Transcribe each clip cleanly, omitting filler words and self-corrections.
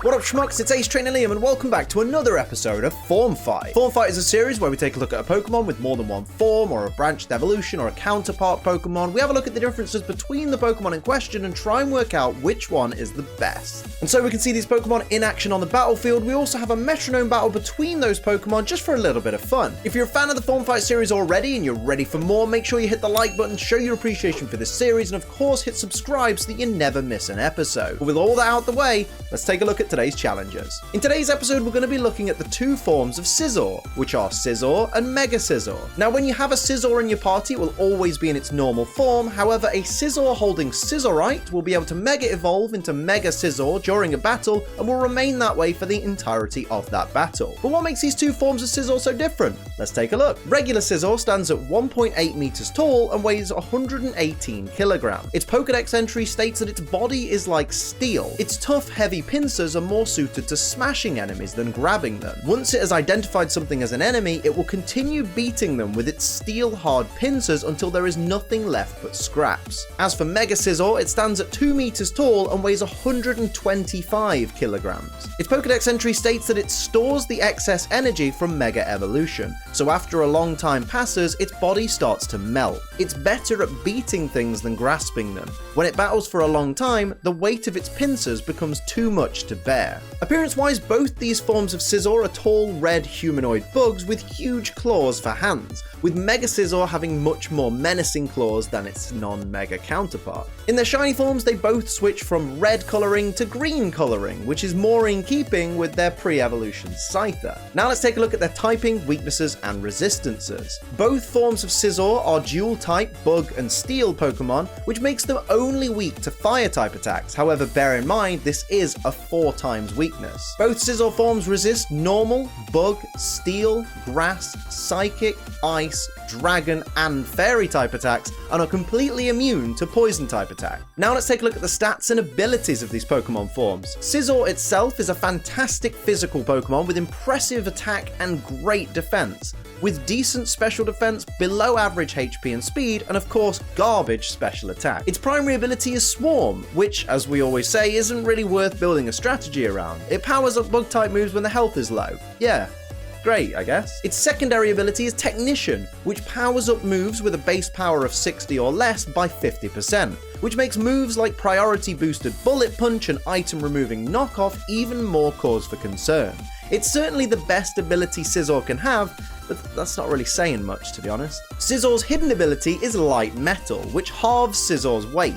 What up, schmucks? It's Ace Trainer Liam, and welcome back to another episode of Form Fight. Form Fight is a series where we take a look at a Pokemon with more than one form, or a branched evolution, or a counterpart Pokemon. We have a look at the differences between the Pokemon in question and try and work out which one is the best. And so we can see these Pokemon in action on the battlefield. We also have a Metronome Battle between those Pokemon just for a little bit of fun. If you're a fan of the Form Fight series already and you're ready for more, make sure you hit the like button, show your appreciation for this series, and of course hit subscribe so that you never miss an episode. But with all that out the way, let's take a look at today's challenges. In today's episode, we're going to be looking at the two forms of Scizor, which are Scizor and Mega Scizor. Now, when you have a Scizor in your party, it will always be in its normal form. However, a Scizor holding Scizorite will be able to Mega Evolve into Mega Scizor during a battle and will remain that way for the entirety of that battle. But what makes these two forms of Scizor so different? Let's take a look. Regular Scizor stands at 1.8 meters tall and weighs 118 kilograms. Its Pokédex entry states that its body is like steel. Its tough, heavy pincers are more suited to smashing enemies than grabbing them. Once it has identified something as an enemy, it will continue beating them with its steel-hard pincers until there is nothing left but scraps. As for Mega Scizor, it stands at 2 meters tall and weighs 125 kilograms. Its Pokédex entry states that it stores the excess energy from Mega Evolution, so after a long time passes, its body starts to melt. It's better at beating things than grasping them. When it battles for a long time, the weight of its pincers becomes too much to bear. Appearance-wise, both these forms of Scizor are tall, red humanoid bugs with huge claws for hands, with Mega Scizor having much more menacing claws than its non-Mega counterpart. In their shiny forms, they both switch from red colouring to green colouring, which is more in keeping with their pre-evolution Scyther. Now let's take a look at their typing, weaknesses, and resistances. Both forms of Scizor are dual-type bug and steel Pokemon, which makes them only weak to fire-type attacks. However, bear in mind, this is a 4 times weakness. Both Scizor forms resist normal, bug, steel, grass, psychic, ice, dragon, and fairy-type attacks, and are completely immune to poison-type attack. Now let's take a look at the stats and abilities of these Pokemon forms. Scizor itself is a fantastic physical Pokemon with impressive attack and great defense, with decent special defense, below average HP and speed, and of course garbage special attack. Its primary ability is Swarm, which, as we always say, isn't really worth building a strategy around. It powers up bug-type moves when the health is low. Yeah. Great, I guess. Its secondary ability is Technician, which powers up moves with a base power of 60 or less by 50%, which makes moves like priority boosted Bullet Punch and item removing Knockoff even more cause for concern. It's certainly the best ability Scizor can have, but that's not really saying much, to be honest. Scizor's hidden ability is Light Metal, which halves Scizor's weight.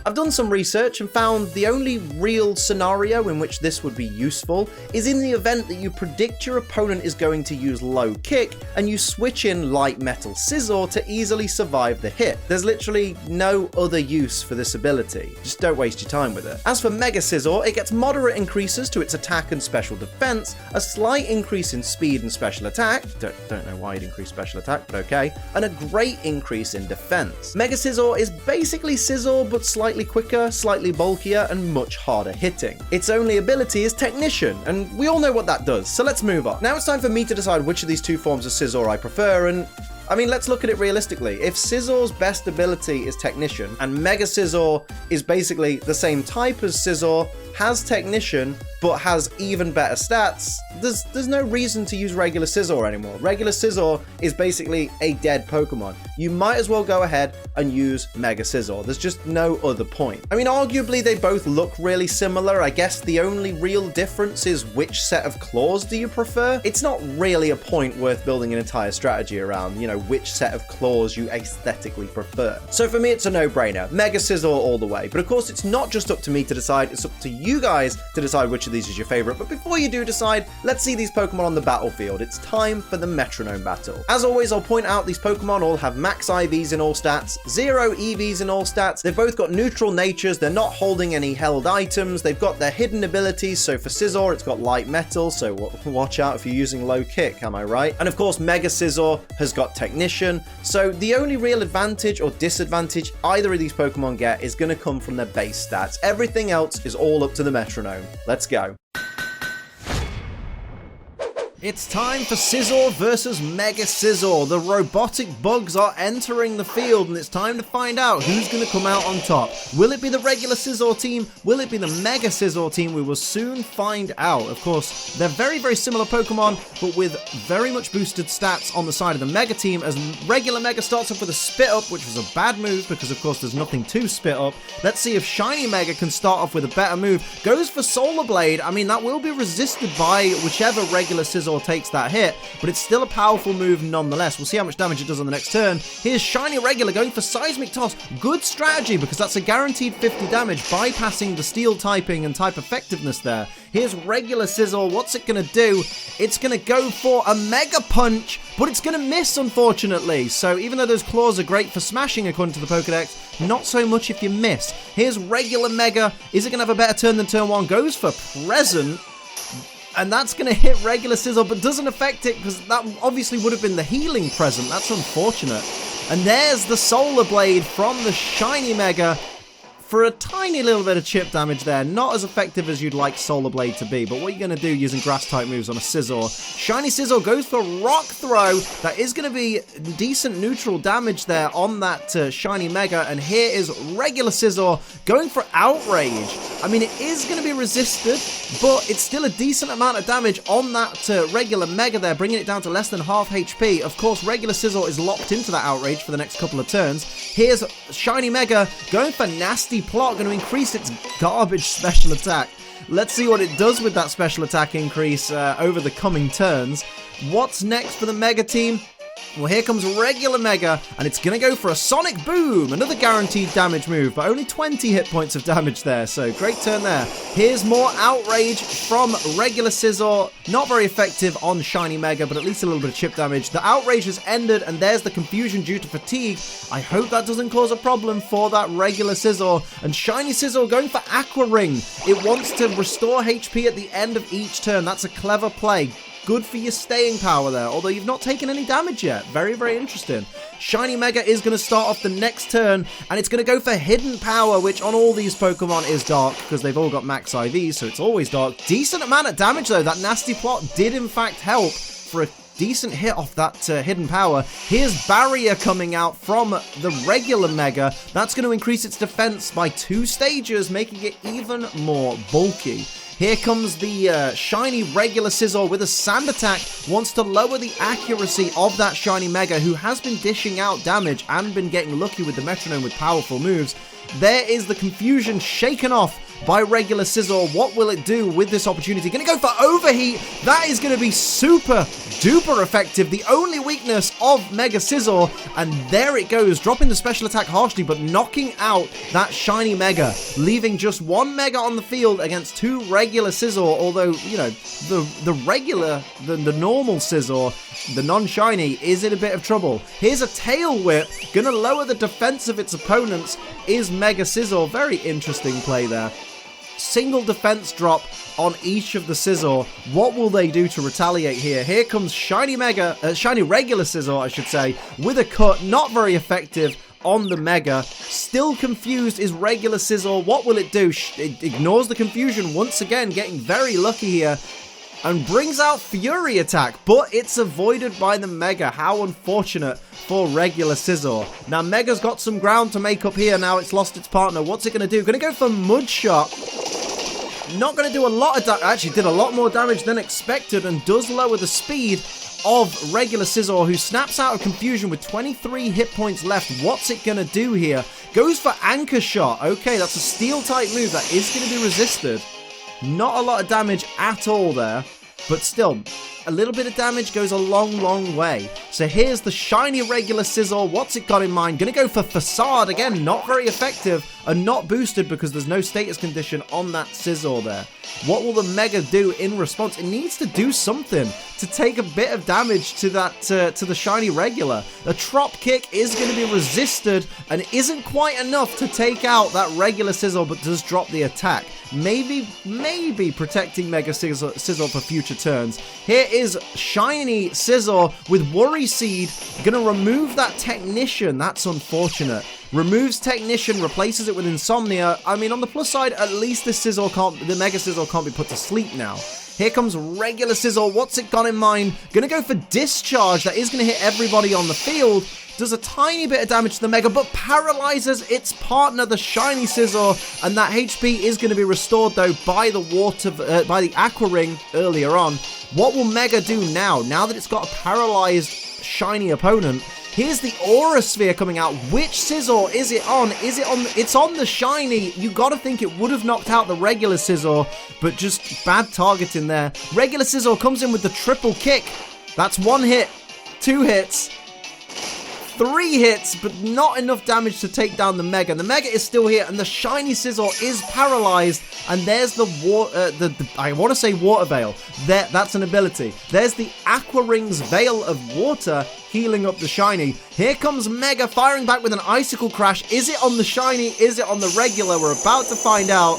I've done some research and found the only real scenario in which this would be useful is in the event that you predict your opponent is going to use Low Kick and you switch in Light Metal Scizor to easily survive the hit. There's literally no other use for this ability. Just don't waste your time with it. As for Mega Scizor, it gets moderate increases to its attack and special defense, a slight increase in speed and special attack, don't know why you'd increase special attack, but okay, and a great increase in defense. Mega Scizor is basically Scizor but slightly quicker, slightly bulkier, and much harder hitting. Its only ability is Technician, and we all know what that does, so let's move on. Now it's time for me to decide which of these two forms of Scizor I prefer, and I mean, let's look at it realistically. If Scizor's best ability is Technician, and Mega Scizor is basically the same type as Scizor, has Technician, but has even better stats, there's no reason to use regular Scizor anymore. Regular Scizor is basically a dead Pokemon. You might as well go ahead and use Mega Scizor. There's just no other point. I mean, arguably they both look really similar. I guess the only real difference is which set of claws do you prefer? It's not really a point worth building an entire strategy around, you know, which set of claws you aesthetically prefer. So for me, it's a no-brainer. Mega Scizor all the way. But of course, it's not just up to me to decide, it's up to you guys to decide which of these is your favorite. But before you do decide, let's see these Pokemon on the battlefield. It's time for the Metronome Battle. As always, I'll point out these Pokemon all have max IVs in all stats, 0 EVs in all stats. They've both got neutral natures. They're not holding any held items. They've got their hidden abilities. So for Scizor, it's got Light Metal. So watch out if you're using Low Kick, am I right? And of course, Mega Scizor has got Technician. So the only real advantage or disadvantage either of these Pokemon get is going to come from their base stats. Everything else is all up to the Metronome. Let's go. It's time for Scizor versus Mega Scizor. The robotic bugs are entering the field, and it's time to find out who's going to come out on top. Will it be the regular Scizor team? Will it be the Mega Scizor team? We will soon find out. Of course, they're very, very similar Pokemon, but with very much boosted stats on the side of the Mega team, as regular Mega starts off with a Spit Up, which was a bad move because, of course, there's nothing to Spit Up. Let's see if Shiny Mega can start off with a better move. Goes for Solar Blade. I mean, that will be resisted by whichever regular Scizor takes that hit, but it's still a powerful move nonetheless. We'll see how much damage it does on the next turn. Here's Shiny Regular going for Seismic Toss. Good strategy because that's a guaranteed 50 damage, bypassing the steel typing and type effectiveness there. Here's regular Scizor. What's it going to do? It's going to go for a Mega Punch, but it's going to miss, unfortunately. So even though those claws are great for smashing according to the Pokedex, not so much if you miss. Here's regular Mega. Is it going to have a better turn than turn one? Goes for Present. And that's going to hit regular Scizor, but doesn't affect it because that obviously would have been the healing present. That's unfortunate. And there's the Solar Blade from the Shiny Mega for a tiny little bit of chip damage there. Not as effective as you'd like Solar Blade to be, but what are you going to do using Grass-type moves on a Scizor? Shiny Scizor goes for Rock Throw. That is going to be decent neutral damage there on that Shiny Mega, and here is regular Scizor going for Outrage. I mean, it is going to be resisted, but it's still a decent amount of damage on that regular Mega there, bringing it down to less than half HP. Of course, regular Scizor is locked into that Outrage for the next couple of turns. Here's Shiny Mega going for Nasty Plot, going to increase its garbage special attack. Let's see what it does with that special attack increase over the coming turns. What's next for the Mega team? Well, here comes regular Mega, and it's going to go for a Sonic Boom, another guaranteed damage move, but only 20 hit points of damage there, so great turn there. Here's more Outrage from regular Scizor, not very effective on Shiny Mega, but at least a little bit of chip damage. The Outrage has ended, and there's the confusion due to fatigue. I hope that doesn't cause a problem for that regular Scizor, and Shiny Scizor going for Aqua Ring. It wants to restore HP at the end of each turn. That's a clever play. Good for your staying power there, although you've not taken any damage yet. Very, very interesting. Shiny Mega is going to start off the next turn, and it's going to go for Hidden Power, which on all these Pokemon is dark, because they've all got max IV, so it's always dark. Decent amount of damage, though. That Nasty Plot did, in fact, help for a decent hit off that Hidden Power. Here's Barrier coming out from the regular Mega. That's going to increase its defense by 2 stages, making it even more bulky. Here comes the Shiny regular Scizor with a Sand Attack. Wants to lower the accuracy of that Shiny Mega, who has been dishing out damage and been getting lucky with the Metronome with powerful moves. There is the confusion shaken off by regular Scizor. What will it do with this opportunity? Going to go for Overheat. That is going to be super duper effective. The only weakness of Mega Scizor, and there it goes, dropping the special attack harshly, but knocking out that Shiny Mega, leaving just 1 Mega on the field against 2 regular Scizor. Although, you know, the normal Scizor, the non-shiny, is in a bit of trouble. Here's a Tail Whip, going to lower the defense of its opponents, is Mega Scizor. Very interesting play there. Single defense drop on each of the Scizor. What will they do to retaliate here? Here comes Shiny regular Scizor, I should say, with a cut. Not very effective on the Mega. Still confused is regular Scizor. What will it do? It ignores the confusion once again, getting very lucky here, and brings out Fury Attack, but it's avoided by the Mega. How unfortunate for regular Scizor. Now, Mega's got some ground to make up here. Now it's lost its partner. What's it going to do? Going to go for Mud Shot. Not going to do a lot of damage. Actually, did a lot more damage than expected, and does lower the speed of regular Scizor, who snaps out of confusion with 23 hit points left. What's it going to do here? Goes for Anchor Shot. Okay, that's a Steel-type move that is going to be resisted. Not a lot of damage at all there, but still, a little bit of damage goes a long, long way. So here's the Shiny regular Scizor. What's it got in mind? Going to go for Facade. Again, not very effective and not boosted because there's no status condition on that Scizor there. What will the Mega do in response? It needs to do something to take a bit of damage to that to the Shiny regular. The Trop Kick is going to be resisted and isn't quite enough to take out that regular Scizor, but does drop the attack. Maybe protecting Mega Scizor for future turns. Here is Shiny Scizor with Worry Seed. Going to remove that Technician. That's unfortunate. Removes Technician, replaces it with Insomnia. I mean, on the plus side, at least the Mega Scizor can't be put to sleep now. Here comes regular Scizor. What's it got in mind? Gonna go for Discharge. That is gonna hit everybody on the field. Does a tiny bit of damage to the Mega, but paralyzes its partner, the shiny Scizor, and that HP is going to be restored, though, by the Aqua Ring earlier on. What will Mega do now? Now that it's got a paralyzed shiny opponent, here's the Aura Sphere coming out. Which Scizor is it on? It's on the shiny. You gotta think it would have knocked out the regular Scizor, but just bad targeting there. Regular Scizor comes in with the triple kick. That's 1 hit, 2 hits, 3 hits, but not enough damage to take down the Mega. The Mega is still here, and the shiny Scizor is paralyzed. And there's the I want to say Water Veil. That's an ability. There's the Aqua Ring's Veil of Water healing up the shiny. Here comes Mega firing back with an Icicle Crash. Is it on the shiny? Is it on the regular? We're about to find out.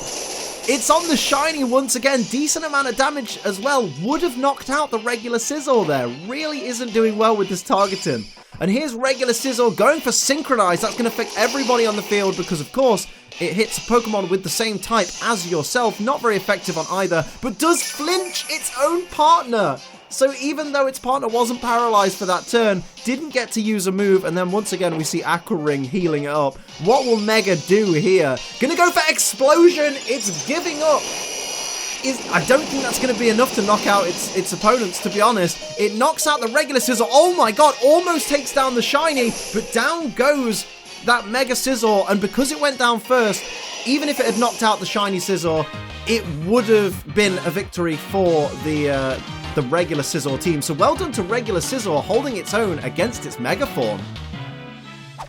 It's on the shiny once again. Decent amount of damage as well. Would have knocked out the regular Scizor there. Really isn't doing well with this targeting. And here's regular Scizor going for Synchronize. That's going to affect everybody on the field because, of course, it hits a Pokemon with the same type as yourself. Not very effective on either, but does flinch its own partner. So even though its partner wasn't paralyzed for that turn, didn't get to use a move, and then once again we see Aqua Ring healing it up. What will Mega do here? Gonna go for Explosion. It's giving up. I don't think that's going to be enough to knock out its opponents, to be honest. It knocks out the regular Scizor. Oh my god, almost takes down the shiny, but down goes that Mega Scizor, and because it went down first, even if it had knocked out the shiny Scizor, it would have been a victory for the regular Scizor team. So well done to regular Scizor holding its own against its Mega form.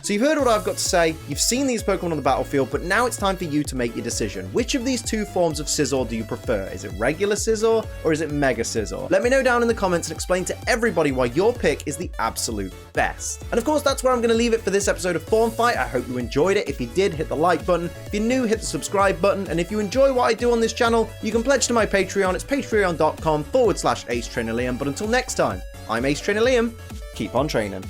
So you've heard what I've got to say, you've seen these Pokemon on the battlefield, but now it's time for you to make your decision. Which of these two forms of Scizor do you prefer? Is it regular Scizor or is it Mega Scizor? Let me know down in the comments and explain to everybody why your pick is the absolute best. And of course, that's where I'm going to leave it for this episode of Form Fight. I hope you enjoyed it. If you did, hit the like button. If you're new, hit the subscribe button. And if you enjoy what I do on this channel, you can pledge to my Patreon. It's patreon.com/AceTrainerLiam. But until next time, I'm Ace Trainer Liam. Keep on training.